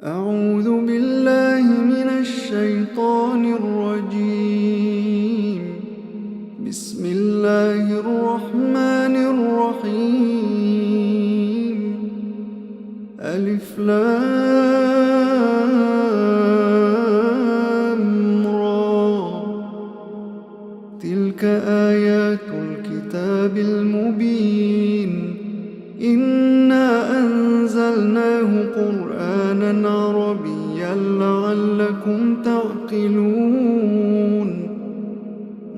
أعوذ بالله من الشيطان الرجيم. بسم الله الرحمن الرحيم. ألف لام را. تلك آيات الكتاب المبين. إنا أنزلناه قرآنا عربيا لعلكم تعقلون.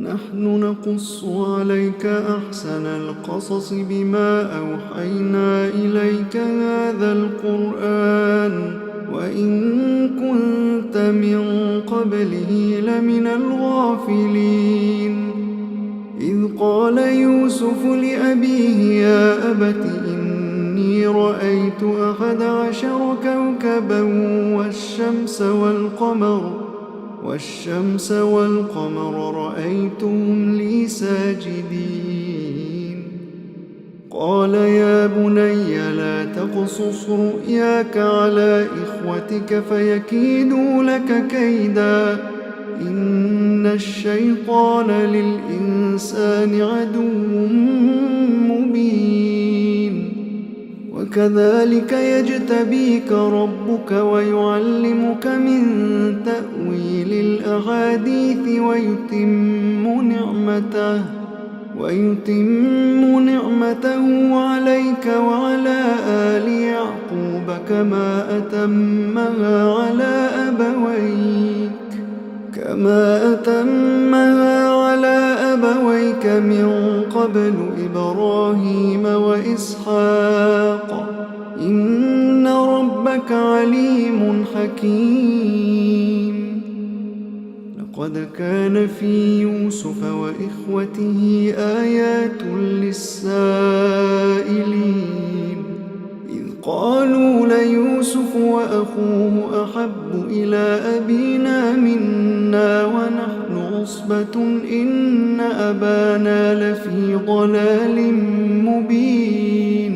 نحن نقص عليك أحسن القصص بما أوحينا إليك هذا القرآن وإن كنت من قبله لمن الغافلين. إذ قال يوسف لأبيه يا أبت إني رأيت 11 كوكبا والشمس والقمر رأيتهم لي ساجدين. قال يا بني لا تقصص رؤياك على إخوتك فيكيدوا لك كيدا إن الشيطان للإنسان عدو مبين. وكذلك يجتبيك ربك ويعلمك من تأويل الأحاديث ويتم نعمته عليك وعلى آل يعقوب كما أتمها على أبويك من قبل إبراهيم وإسحاق إن ربك عليم حكيم. لقد كان في يوسف وإخوته آيات للسائلين. إذ قالوا ليوسف وأخوه أحب إلى أبينا منا ونحن عصبة إن أبانا لفي ضلال مبين.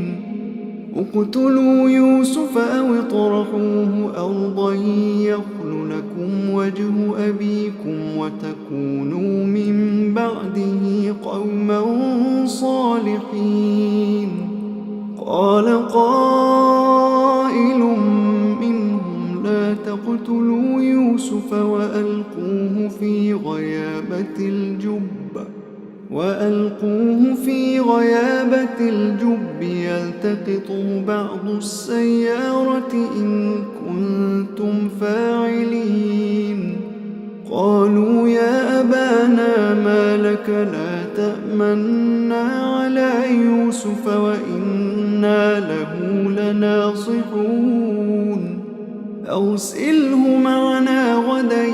اقتلوا يوسف أو اطرحوه أرضا يخل لكم وجه أبيكم وتكونوا من بعده قوما صالحين. قال قائل منهم لا تقتلوا يوسف وألقوه في غيابة الجب يلتقطه بعض السيارة إن كنتم فاعلين. قالوا يا أبانا ما لك لا تأمنا على يوسف وإنا له لناصحون. أرسله معنا غدا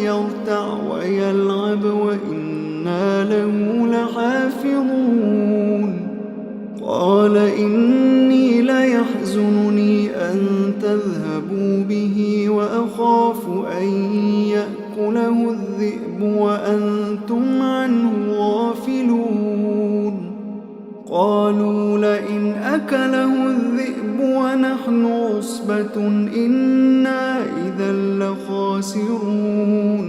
يرتع ويلعب وإنا له لحافظون. قال إني ليحزنني أن تذهبوا به وأخاف أن يأكله الذئب وأنتم عنه غافلون. قالوا لئن أكله الذئب ونحن عصبة إنا إذا لخاسرون.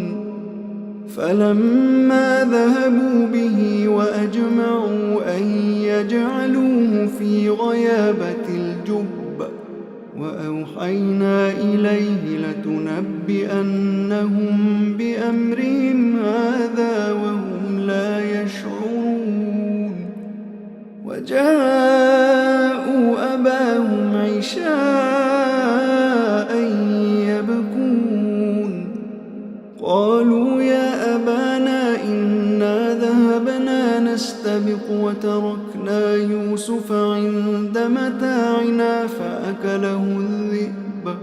فلما ذهبوا به وأجمعوا أن يجعلوه في غيابة الجب وأوحينا إليه لتنبئنهم بأمرهم هذا وهم لا يشعرون. وجاءوا أباهم عشاء يبكون. قالوا يا أبانا إنا ذهبنا نستبق وتركنا يوسف عند متاعنا فأكله الذئب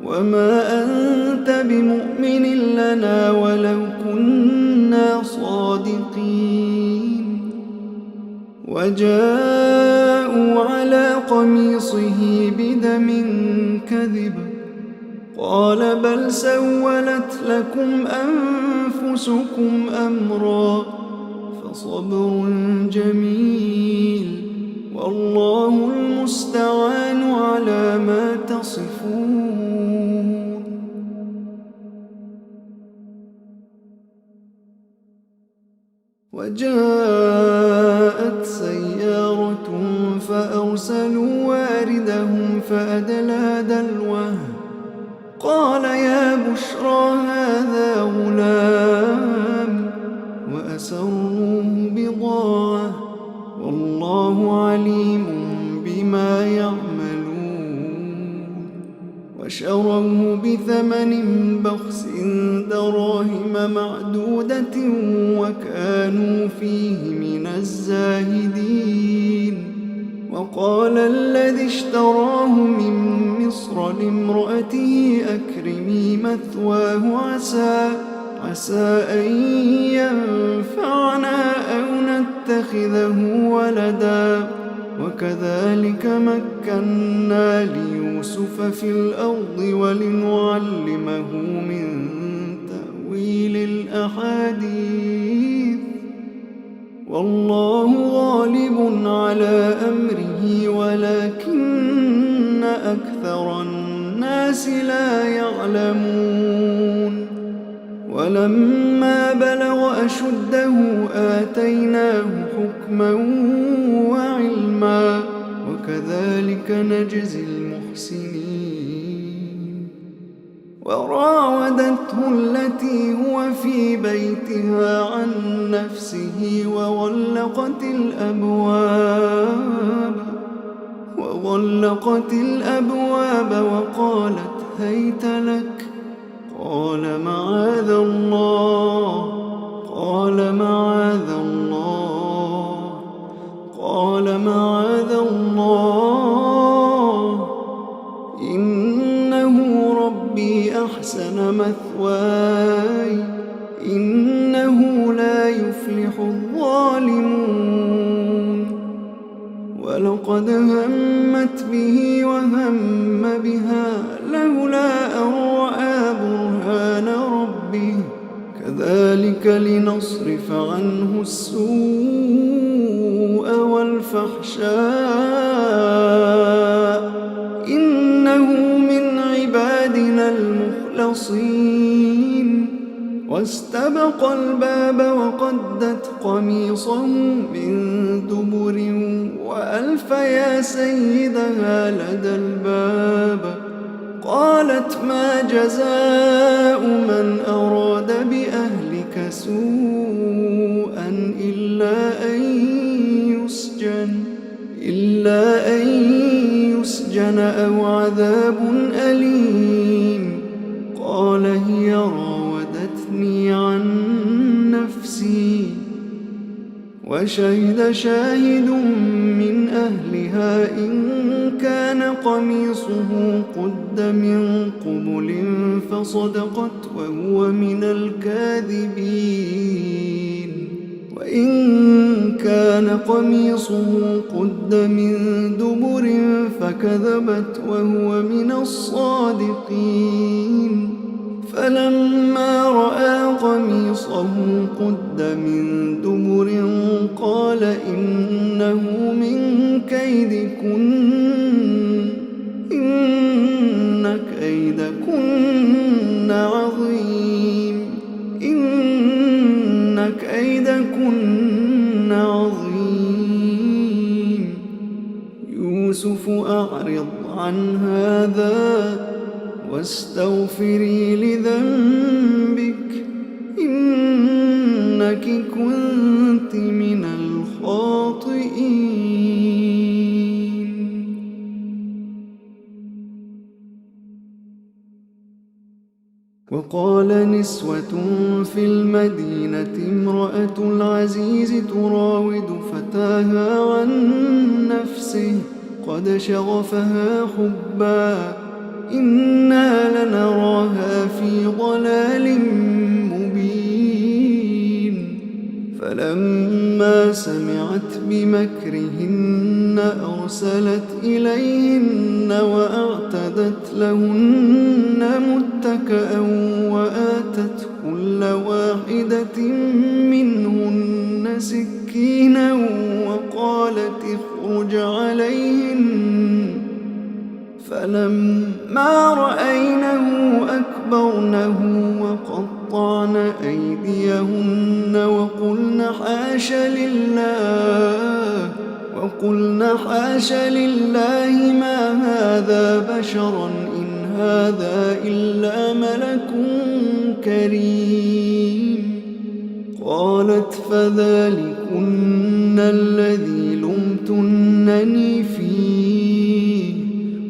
وما أنت بمؤمن لنا ولو كنا صادقين. وجاءوا على قميصه بدم كذب. قال بل سولت لكم أنفسكم أمرا فصبر جميل والله المستعان على ما تصفون. وجاءت سيارة فأرسلوا واردهم فأدلى دلوه قال يا بشرى هذا غلام وأسروه بضاعة والله عليم بما يعملون وشروه بثمن بخس دراهم معدودة وكانوا فيه من الزاهدين وقال الذي اشتراه من مصر لامرأته أكرمي مثواه عسى أن ينفعنا أو نتخذه ولدا وكذلك مكنا ليوسف في الأرض ولنعلمه من تأويل الأحاديث والله غالب على أمره ولكن أكثر الناس لا يعلمون ولما بلغ أشده آتيناه حكما وعلما وكذلك نجزي المحسنين وراودته التي هو في بيتها عن نفسه وغلقت الأبواب وقالت هيت لك قال معاذ الله إنه ربي أحسن مثواي إنه لا يفلح الظالمون ولقد همت به وهم بها لولا أن رأى برهان ربه كذلك لنصرف عنه السوء والفحشاء إنه من عبادنا المخلصين واستبق الباب وقدت قميصه من دبر وألف يا سيدها لدى الباب قالت ما جزاء من أراد بأهلك سوءا إلا أن يسجن أو عذاب أليم قال هي راودتني عن نفسي وشهد شاهد من أهلها إن كان قميصه قد من قبل فصدقت وهو من الكاذبين وإن كان قميصه قد من دبر فكذبت وهو من الصادقين فلما رأى قميصه قد من دبر قال إنه من كيدكن إن كيدكن عظيم يوسف أعرض عن هذا واستغفري لذنبك إنك كنت من الخاطئين. وقال نسوة في المدينة امرأة العزيز تراود فتاها عن نفسه قد شغفها حبا إنا لنراها في ضلال مبين فلما سمعت بمكرهن أرسلت إليهن وأعتدت لهن متكئا وآتت كل واحدة منهن سكينا وقالت اخرج عليهن فلما رأينه أكبرنه وقطعن أيديهن وقلن حاش لله ما هذا بشرا إن هذا إلا ملك كريم. قالت فذلكن الذي لمتنني فيه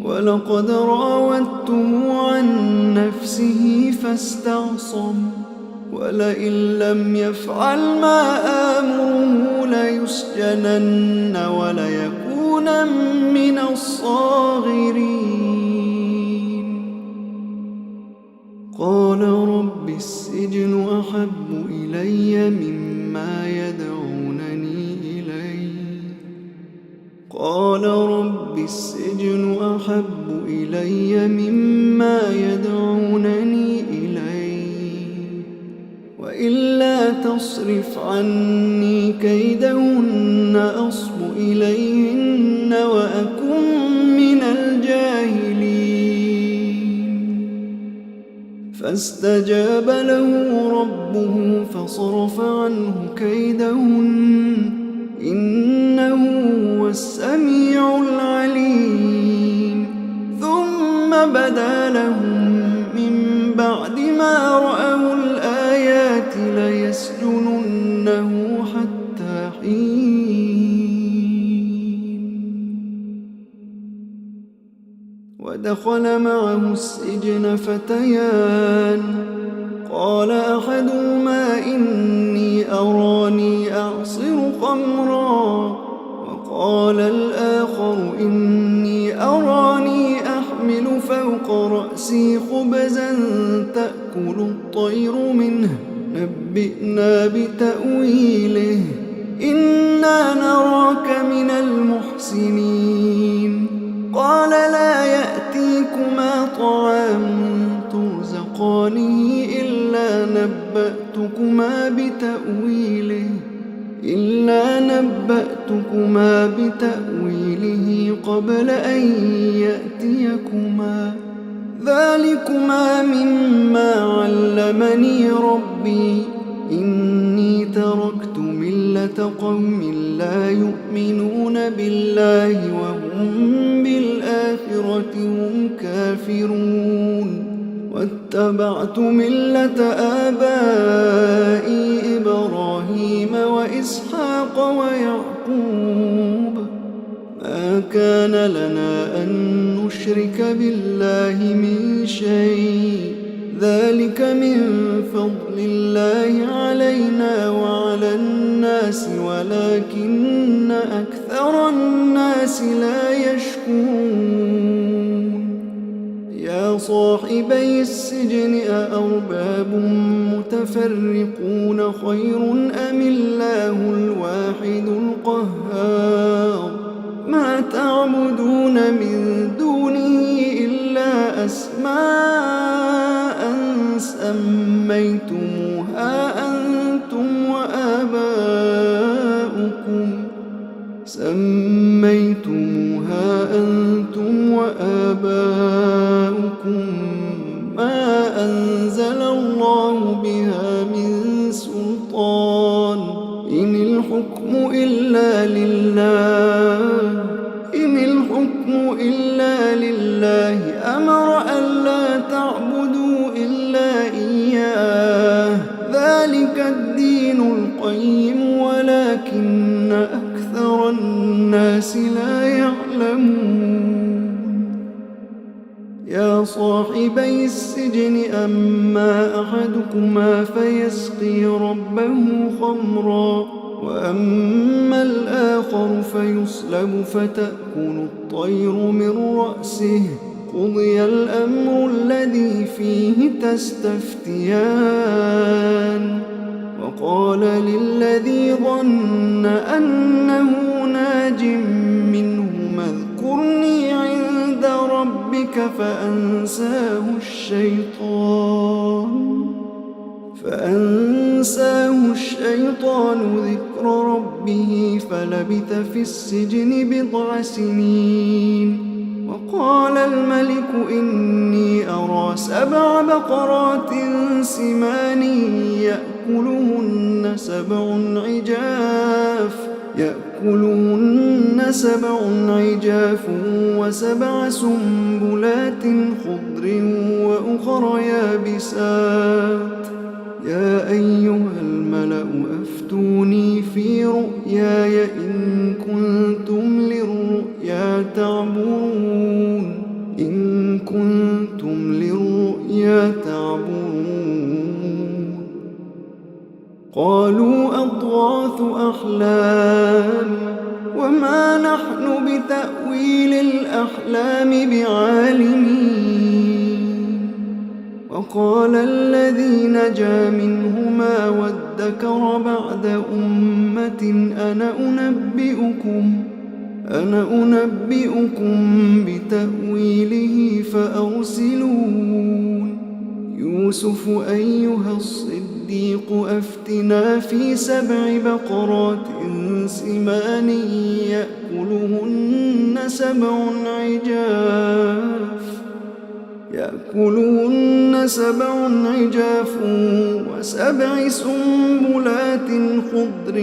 ولقد راودته عن نفسه فاستعصم ولئن لم يفعل ما آمره ليسجنن وليكون من الصاغرين. قال رب السجن أحب إلي مما يدعونني إليه وإلا تصرف عني كيدهن أصب إليهن وأكن من الجاهلين. فاستجاب له ربه فصرف عنه كيدهن إنه هو السميع العليم. ثم بدا لهم من بعد ما رأوا الآيات ليسجننه حتى حين. ودخل معه السجن فتيان قال أحدهما إني أراني أعصر خمرا وقال الآخر إني أراني أحمل فوق رأسي خبزا تأكل الطير منه نبئنا بتأويله إنا نراك من المحسنين. قال لا يأتيكما طعام ترزقانه إلا نبأتكما بتأويله قبل أن يأتيكما ذلكما مما علمني ربي إني تركت ملة قوم لا يؤمنون بالله وهم بالآخرة هم كافرون واتبعت ملة آبائي إبراهيم وإسحاق ويعقوب ما كان لنا أن نشرك بالله من شيء ذلك من فضل الله علينا وعلى الناس ولكن أكثر الناس لا يشكرون. يا صاحبي السجن أأرباب متفرقون خير أم الله الواحد القهار ما تعبدون من دونه إلا أسماء سميتموها أنتم وآباؤكم ما أنزل الله بها من سلطان إن الحكم إلا لله أمر ألا تعبدوا إلا إياه ذلك الدين القيم ولكن أكثر الناس لا يعلمون. يا صاحبي السجن أما أحدكما فيسقي ربه خمرا وأما الآخر فيصلب فتأكل الطير من رأسه قضي الأمر الذي فيه تستفتيان. وقال للذي ظن أنه ناج منهما اذكرني عند ربك فأنساه الشيطان ذكر ربه فلبث في السجن 9 سنين. وقال الملك إني أرى 7 بقرات سمان يأكلهن يأكلهن سبع عجاف وسبع سنبلات خضر وأخر يابسات. يا أيها الملأ أفتوني في رؤياي إن كنتم للرؤيا تعبرون قالوا أضغاث أحلام وما نحن بتأويل الأحلام بعالمين. وقال الذي نجا منهما وادكر بعد أمة أنا أنبئكم بتأويله فأرسلون. يوسف أيها الصديق أفتنا في 7 بقرات سمان يأكلهن سبع عجاف و7 سنبلات خضر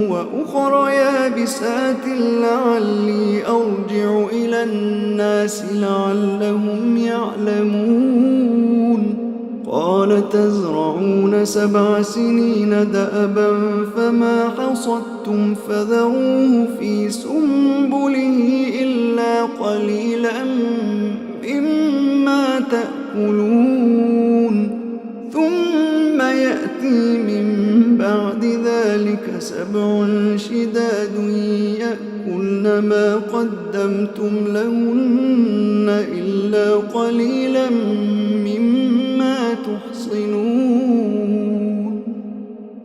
وأخر يابسات لعلي أرجع إلى الناس لعلهم يعلمون. قال تزرعون 7 سنين دأبا فما حصدتم فذروه في سنبله إلا قليلا مما تأكلون. ثم يأتي من بعد ذلك 7 شداد يأكلن ما قدمتم لهن إلا قليلا مما تحصنون.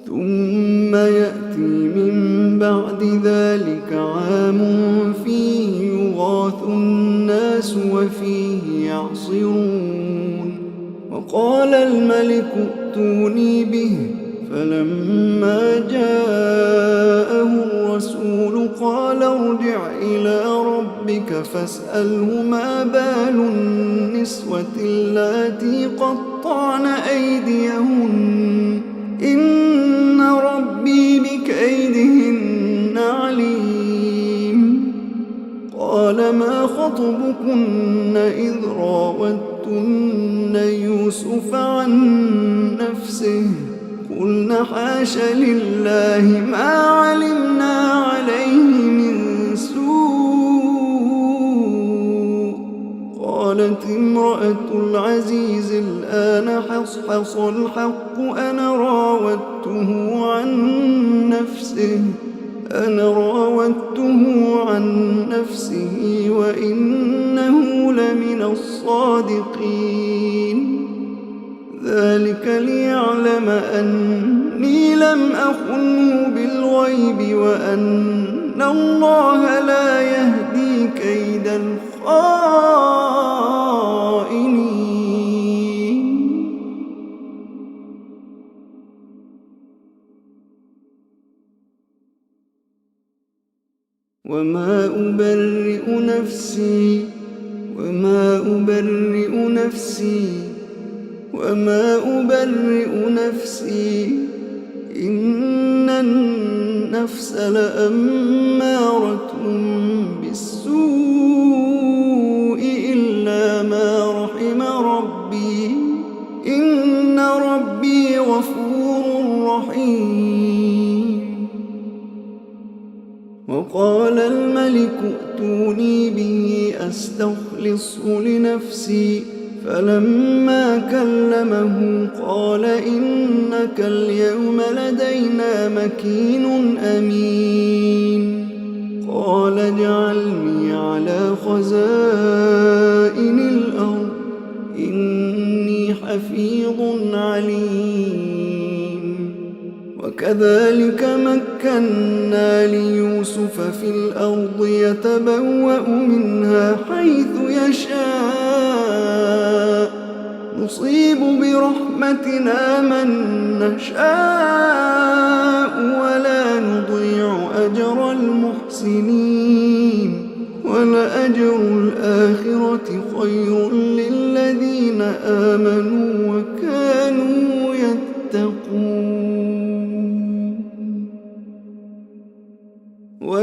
ثم يأتي من بعد ذلك عام فيه يغاث الناس وفيه يعصرون. وقال الملك ائتوني به فلما جاءه الرسول قال ارجع إلى ربك فاسأله ما بال النسوة اللاتي قطعن أيديهن إن ربي بكيدهن عليم. قال ما خطبكن إذ راوتن يوسف عن نفسه قلن حاش لله ما علمنا عليه من سوء. قالت امرأة العزيز الآن حصحص الحق أنا راودته عن نفسه وإنه لمن الصادقين. ذلك ليعلم أني لم أخنه بالغيب وأن الله لا يهدي كيد الخائنين. وما أبرئ نفسي إن النفس لأمارة بالسوء إلا ما رحم ربي إن ربي غفور رحيم. وقال الملك ائتوني به أستخلصه لنفسي فلما كلمه قال إنك اليوم لدينا مكين أمين. قال اجعلني على خزائن الأرض إني حفيظ عليم. وكذلك مكنا ليوسف في الأرض يتبوأ منها حيث يشاء نصيب برحمتنا من نشاء ولا نضيع أجر المحسنين. ولأجر الآخرة خير للذين آمنوا وكانوا يتقون.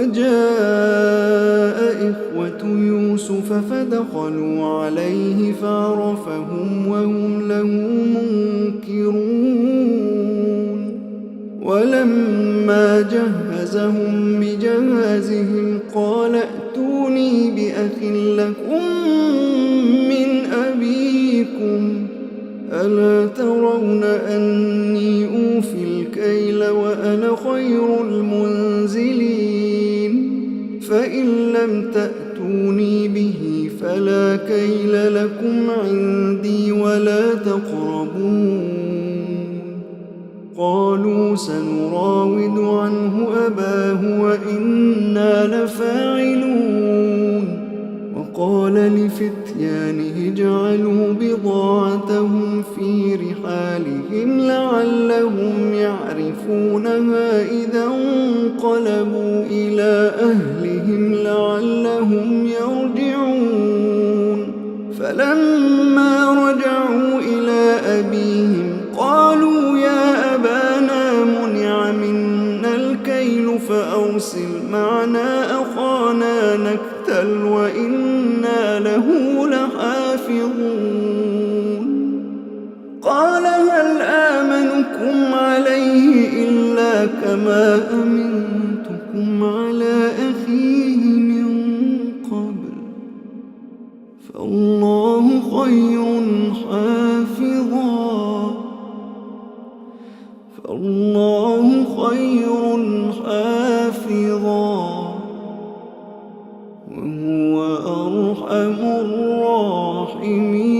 وجاء إخوة يوسف فدخلوا عليه فعرفهم وهم له منكرون ولما جهزهم بجهازهم قال ائتوني بأخ لكم من أبيكم ألا ترون أني أوفي الكيل وأنا خير المنزلين فإن لم تأتوني به فلا كيل لكم عندي ولا تقربون قالوا سنراود عنه أباه وإنا لفاعلون وقال لفتيانه اجعلوا بضاعتهم في رحالهم لعلهم يعرفونها إذا انقلبوا إلى أهلهم لعلهم يرجعون فلما رجعوا إلى أبيهم قالوا يا أبانا منع منا الكيل فأرسل معنا أخانا نكتل وإنا له لحافظون قال هل آمنكم عليه إلا كما أمنتكم على أخيه من قبل فالله خير حافظا وهو أرحم الراحمين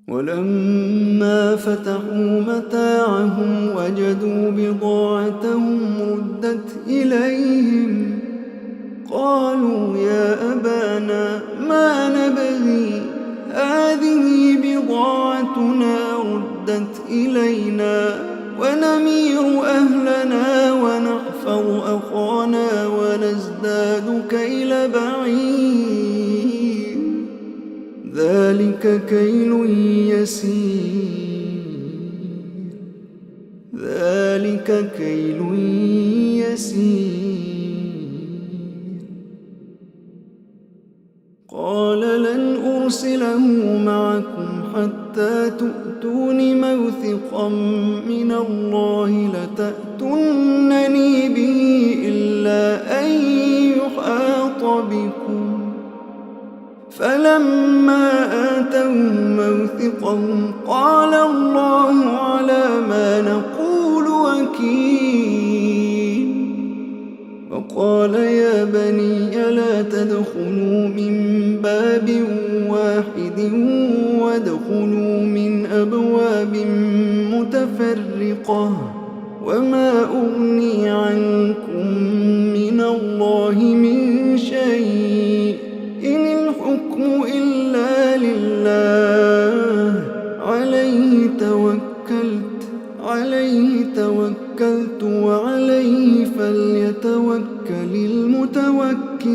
ولما فتحوا متاعهم وجدوا بضاعتهم ردت إليهم قالوا يا أبانا ما نبغي هذه بضاعتنا ردت إلينا ونمير أهلنا ونحفظ أخانا ونزداد كيل بعير ذلك كيل يسير قال لن أرسله معكم حتى تؤتون موثقا من الله لتأتونني به إلا أن يحاط بكم فلما آتوا موثقهم قال الله على ما نقول وكيل وقال يا بني لا تدخلوا من باب واحد وادخلوا من أبواب متفرقة وما أغني عنكم من الله من شيء إن الحكم إلا لله عليه توكلت وعليه فليتوكل المتوكلون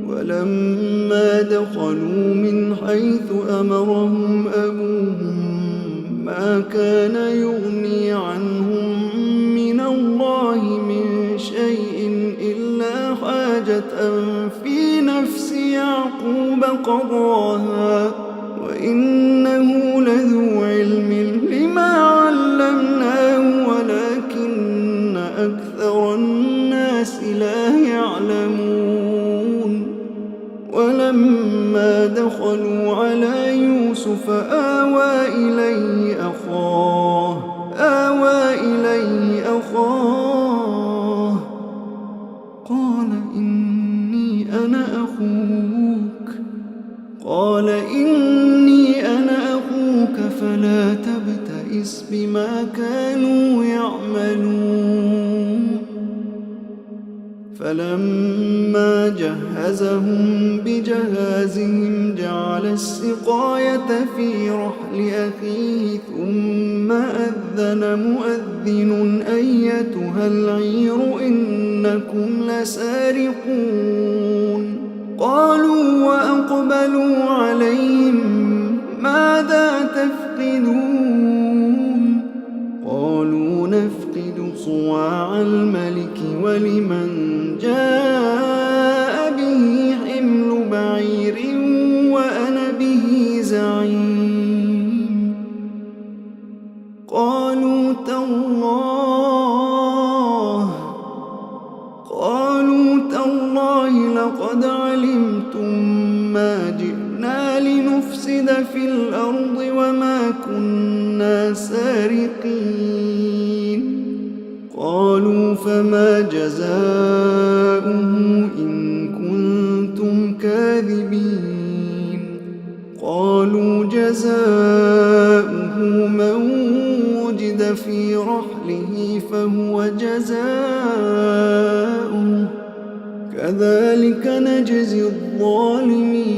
ولما دخلوا من حيث أمرهم أبوهم ما كان يغني عنهم من الله من شيء إلا حاجة في نفس يعقوب قضاها وإنه لذو علم لما علمناه ولكن أكثر الناس لا يعلمون ولما دخلوا على يوسف آوى إليه أخاه قال إني أنا أخوك فلا تبتئس بما كانوا يعملون فلما جهزهم بجهازهم جعل السقاية في رحل أخيه ثم أذن مؤذن أيتها العير إنكم لسارقون قالوا وأقبلوا عليهم ماذا تفقدون قالوا نفقد صواع الملك ولمن جاء به حمل بعير وأنا به زعيم قالوا تالله لقد علمتم ما جئنا لنفسد في الأرض وما كنا سارقين قالوا فما جزاؤه إن كنتم كاذبين قالوا جزاؤه من وجد في رحله فهو جزاؤه كذلك نجزي الظالمين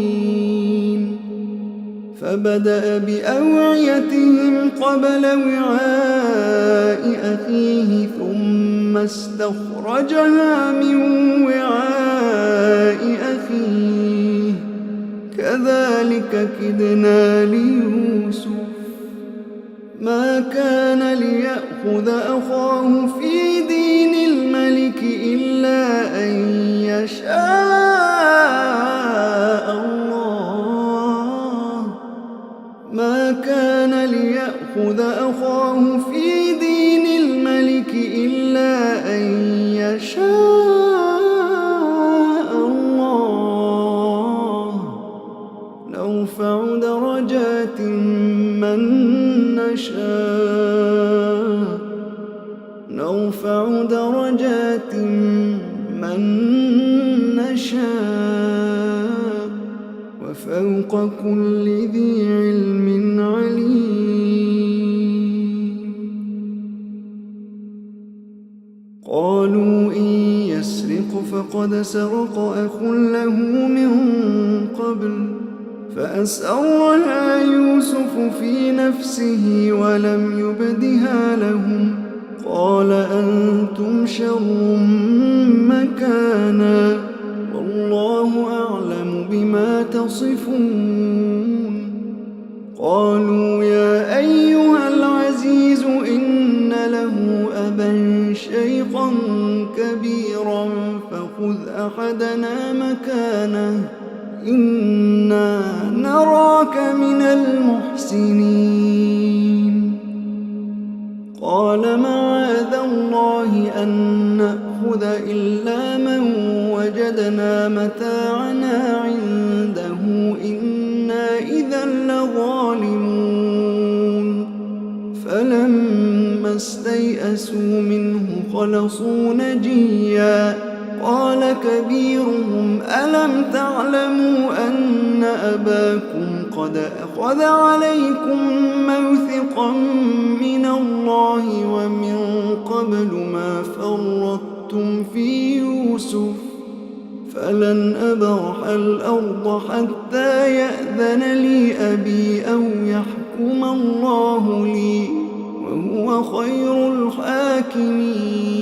فبدأ بأوعيتهم قبل وعاء أخيه ثم استخرجها من وعاء أخيه كذلك كدنا ليوسف ما كان ليأخذ أخاه في دين الملك إلا أن يشاء الله ما كان ليأخذ أخاه في دين الملك إلا أن يشاء الله نرفع درجات من نشاء وفوق كل ذي علم عليم قالوا إن يسرق فقد سرق أخ له من قبل فأسرها يوسف في نفسه ولم يبدها لهم قال أنتم شر مكانا والله أعلم بما تصفون قالوا يا أيها العزيز إن له أبا شيخا كبيرا فخذ أحدنا مكانه إنا نراك من المحسنين قال معاذ الله أن نأخذ إلا من وجدنا متاعنا عنده إنا إذا لظالمون فلما استيئسوا منه خلصوا نجيا قال كبيرهم ألم تعلموا أن أباكم قد أخذ عليكم موثقا من الله ومن قبل ما فرطتم في يوسف فلن أبرح الأرض حتى يأذن لي أبي أو يحكم الله لي وهو خير الحاكمين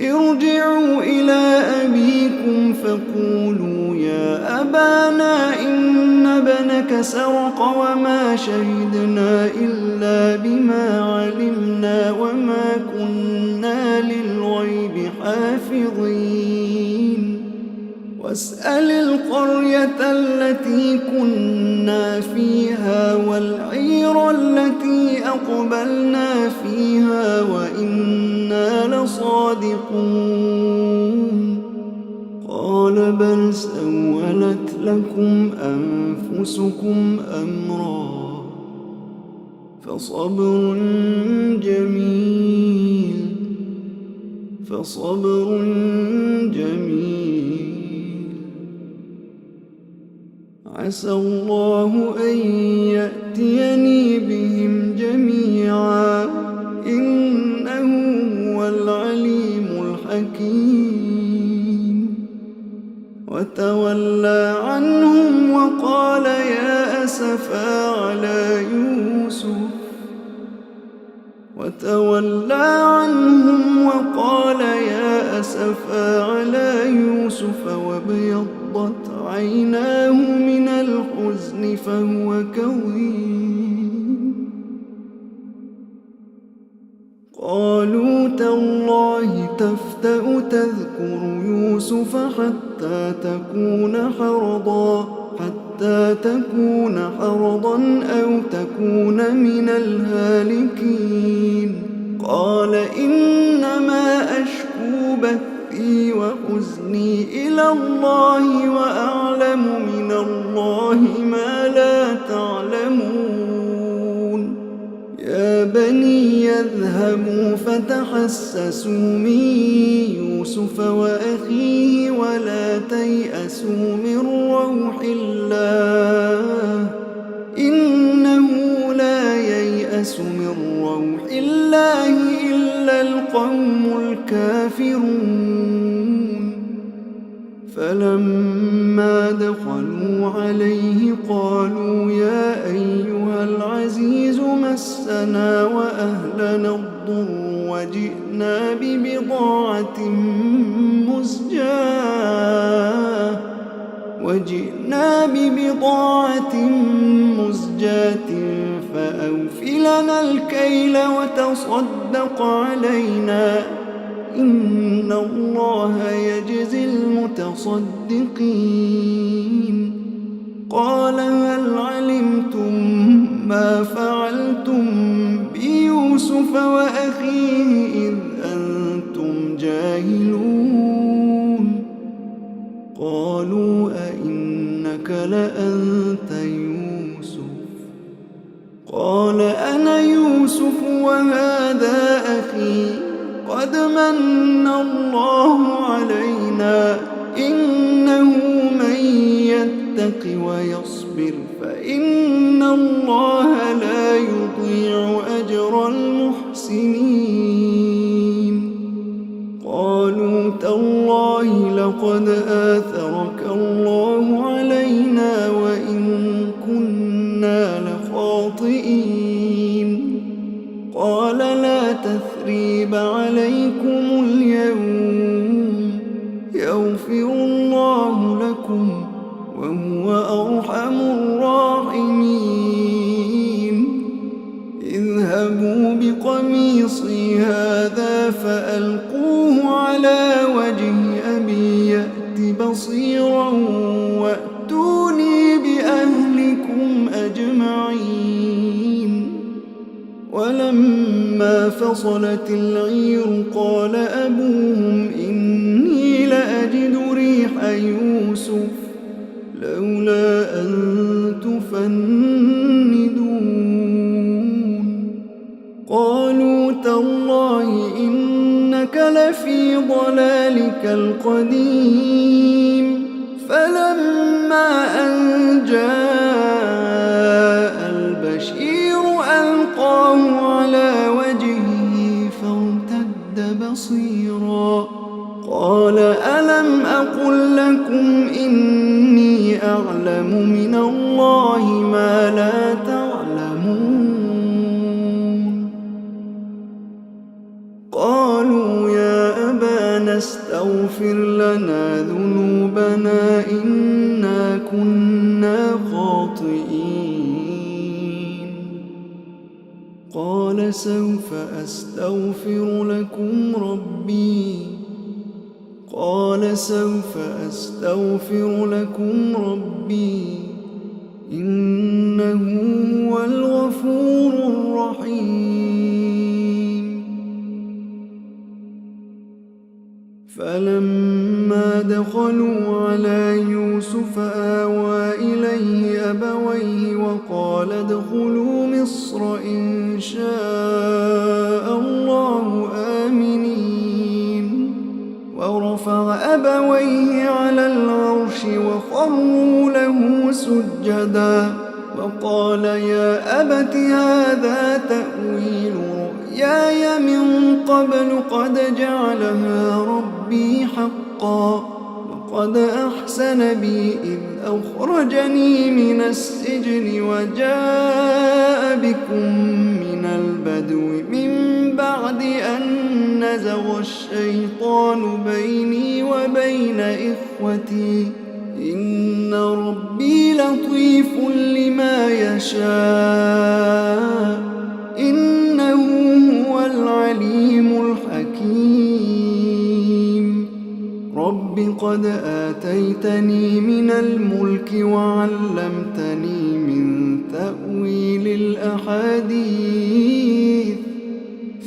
ارجعوا إلى أبيكم فقولوا يا أبانا إن ابنك سرق وما شهدنا إلا بما علمنا وما كنا للغيب حافظين واسأل القرية التي كنا فيها والعير التي أقبلنا فيها وإنا لصادقون قال بل سولت لكم أنفسكم أمرا فصبر جميل عسى الله أن يأتيني بهم جميعا إنه هو العليم الحكيم وتولى عنهم وقال يا أسفا على يوسف وتولى عنهم وقال يا أسفا على يوسف وابيضت عيناه من الحزن فهو كظيم قالوا تالله تفتأ تذكر يوسف حتى تكون حرضا أو تكون من الهالكين قال إنما أشكو بثي وحزني إلى الله وأعلم من الله ما لا تعلمون يا بني اذهبوا فتحسسوا من يوسف وأخيه ولا تيأسوا من روح الله إنه لا ييأس من روح الله إلا القوم الكافرون فلما دخلوا عليه قالوا يا أيها العزيز مسنا وأهلنا الضر وجئنا ببضاعة مزجاة فأوف لنا الكيل وتصدق علينا إن الله يجزي المتصدقين قال هل علمتم ما فعلتم بيوسف وأخيه إذ أنتم جاهلون قالوا أئنك لأنت يوسف قال أنا يوسف وهذا أخي قد من الله علينا إنه من يتق ويصبر فإن الله لا يضيع أجر المحسنين قالوا تالله لقد آثرك الله علينا وإن كنا لخاطئين قال لا تثريب عليكم اليوم يغفر الله لكم وهو أرحم الراحمين اذهبوا بقميصي هذا فألقوه على وجه أبي يأت بصيرا وأتوني بأهلكم أجمعين ولما فصلت العير قال أبوهم إني لأجد ريح يوسف لولا أن تفندون قالوا تالله إنك لفي ضلالك القديم فلما أن جاء البشير ألقاه على وجهه فارتد بصيرا قال ألم أقل لكم إني أعلم من الله ما لا تعلمون قالوا يا أبانا استغفر لنا ذنوبنا إنا كنا خاطئين قال سوف أستغفر لكم ربي إنه هو الغفور الرحيم فلما دخلوا على يوسف آوى إليه أبويه وقال ادخلوا مصر إن شاء الله آمنين ورفع أبويه على العرش وخروا له سجدا وقال يا أبت هذا تأويل رؤياي من قبل قد جعلها ربي حقا وقد أحسن بي إذ أخرجني من السجن وجاء بكم من البدو من بعد أن نزغ الشيطان بيني وبين إخوتي إن ربي لطيف لما يشاء إنه هو العليم الحكيم رب قد آتيتني من الملك وعلمتني من تأويل الأحاديث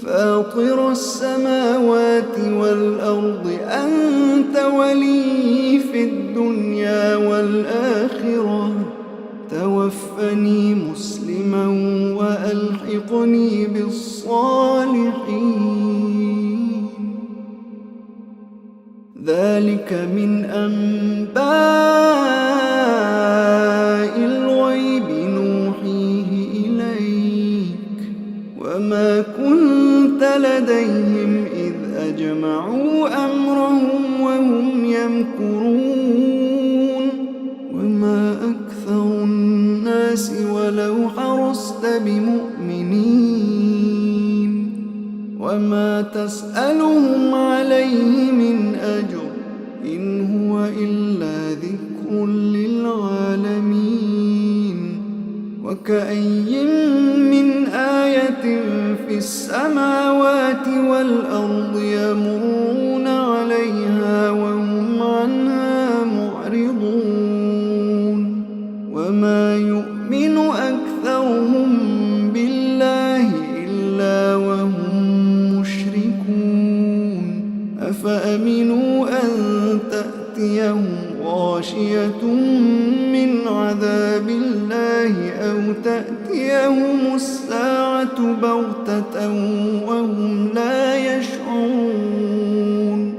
فاطر السماوات والأرض أنت ولي في الدنيا والآخرة توفني مسلما وألحقني بالصالحين ذلك من أنباء الغيب نوحيه إليك وما كنت لديهم إذ أجمعوا أمرهم وهم يمكرون وما أكثر الناس ولو حرصت بمؤمنين وما تسألهم عليه من أجر إن هو إلا ذكر للعالمين وكأي من آية في السماوات والأرض يمرون عليها وهم عنها معرضون وما يؤمن أكثرهم بالله إلا وهم مشركون أفأمنوا أن تأتيهم غاشية من عذاب الله أو تأتيهم الساعة بغتة وهم لا يشعرون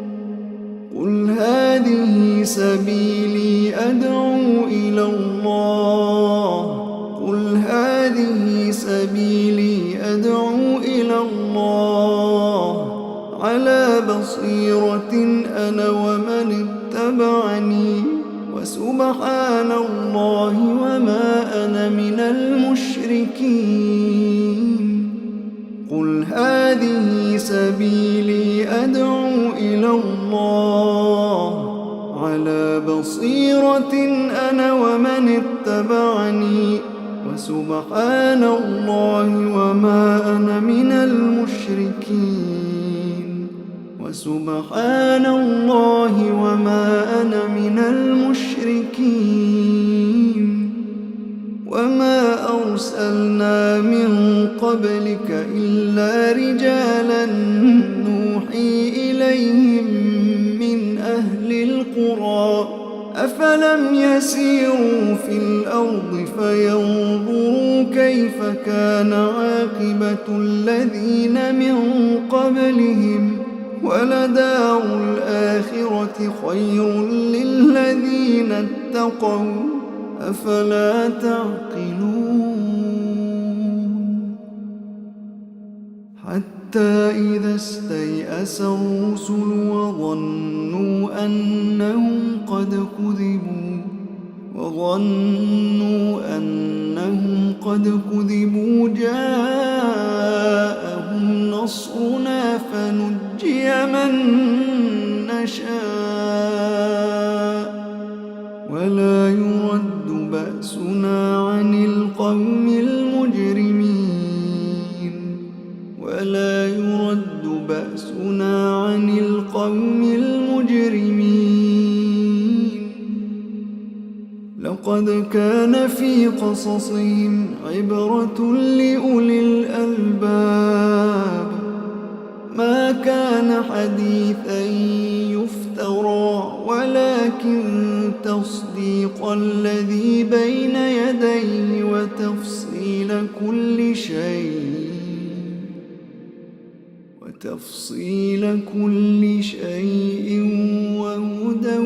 قل هذه سبيلي أدعو إلى الله قل هذه سبيلي أدعو إلى الله على بصيرة أنا ومن اتبعني وسبحان الله وما أنا من المشركين قل هذه سبيلي أدعو إلى الله على بصيرة أنا ومن اتبعني وسبحان الله وما أنا من المشركين وسبحان الله وما أنا من المشركين وما أرسلنا من قبلك إلا رجالا نوحي إليهم من أهل القرى أفلم يسيروا في الأرض فينظروا كيف كان عاقبة الذين من قبلهم ولدار الآخرة خير للذين اتقوا أفلا تعقلون حتى إذا استيأس الرسل وظنوا أنهم قد كذبوا جاءهم نصرنا فنجي من نشاء ولا يرد بأسنا عن القوم المجرمين لقد كان في قصصهم عبرة لأولي الألباب ما كان حديثا يفترى ولكن تصديق الذي بين يديه وتفصيل كل شيء وهدى